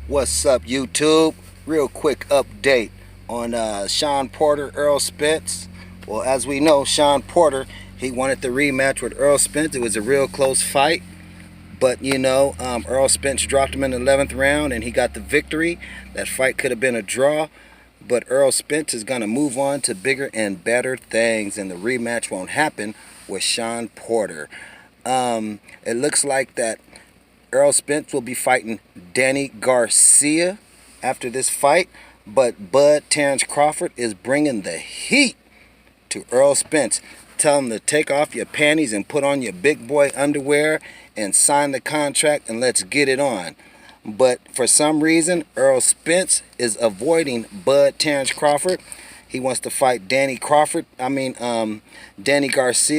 What's up, YouTube? Real quick update on Sean Porter, Earl Spence. Well, as we know, Sean Porter, he wanted the rematch with Earl Spence. It was a real close fight. But, Earl Spence dropped him in the 11th round and he got the victory. That fight could have been a draw. But Earl Spence is going to move on to bigger and better things. And the rematch won't happen with Sean Porter. It looks like that Earl Spence will be fighting Danny Garcia after this fight, but Bud Terrence Crawford is bringing the heat to Earl Spence. Tell him to take off your panties and put on your big boy underwear and sign the contract and let's get it on. But for some reason, Earl Spence is avoiding Bud Terrence Crawford. He wants to fight Danny Garcia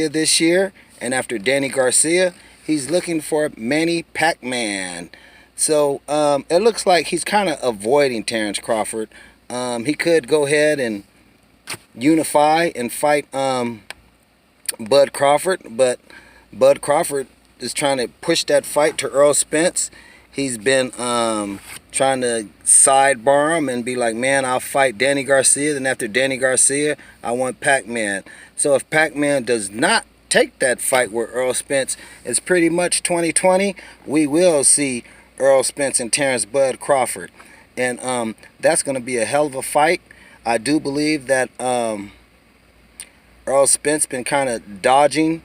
this year, and after Danny Garcia, he's looking for Manny Pacman. So it looks like he's kind of avoiding Terrence Crawford. He could go ahead and unify and fight Bud Crawford, but Bud Crawford is trying to push that fight to Earl Spence. He's been trying to sidebar him and be like, man, I'll fight Danny Garcia. Then after Danny Garcia, I want Pacman. So if Pacman does not take that fight with Earl Spence, it's pretty much 2020. We will see Earl Spence and Terrence Bud Crawford. And that's going to be a hell of a fight. I do believe that Earl Spence been kind of dodging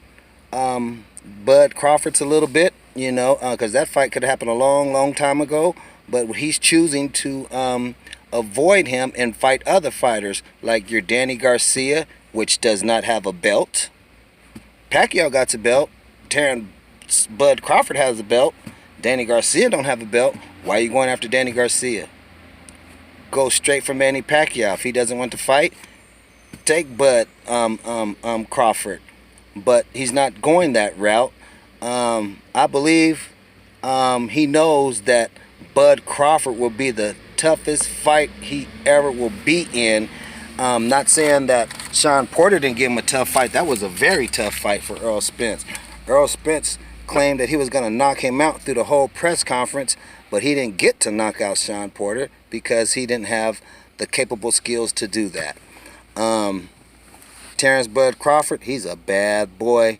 Bud Crawford's a little bit, because that fight could have happened a long time ago. But he's choosing to avoid him and fight other fighters like your Danny Garcia, which does not have a belt. Pacquiao got a belt. Terrence Bud Crawford has a belt. Danny Garcia don't have a belt. Why are you going after Danny Garcia? Go straight for Manny Pacquiao. If he doesn't want to fight, take Bud Crawford. But he's not going that route. I believe he knows that Bud Crawford will be the toughest fight he ever will be in. Not saying that Sean Porter didn't give him a tough fight. That was a very tough fight for Earl Spence. Earl Spence claimed that he was going to knock him out through the whole press conference, but he didn't get to knock out Sean Porter because he didn't have the capable skills to do that. Terrence Bud Crawford, he's a bad boy,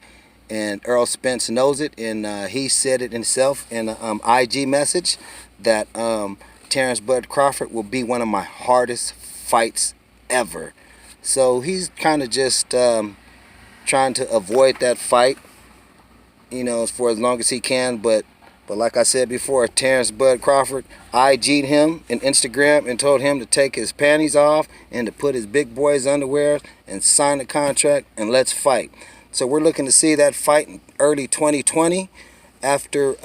and Earl Spence knows it, and he said it himself in an IG message that Terrence Bud Crawford will be one of my hardest fights ever. So he's kind of just trying to avoid that fight, for as long as he can. But like I said before, Terrence Bud Crawford IG'd him in Instagram and told him to take his panties off and to put his big boy's underwear and sign the contract and let's fight. So we're looking to see that fight in early 2020 after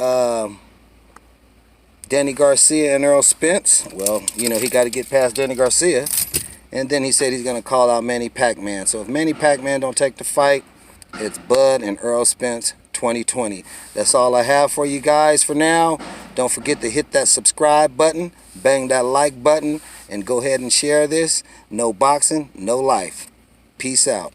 Danny Garcia and Earl Spence. Well, he got to get past Danny Garcia. And then he said he's going to call out Manny Pacman. So if Manny Pacman don't take the fight, it's Bud and Earl Spence 2020. That's all I have for you guys for now. Don't forget to hit that subscribe button, bang that like button, and go ahead and share this. No boxing, no life. Peace out.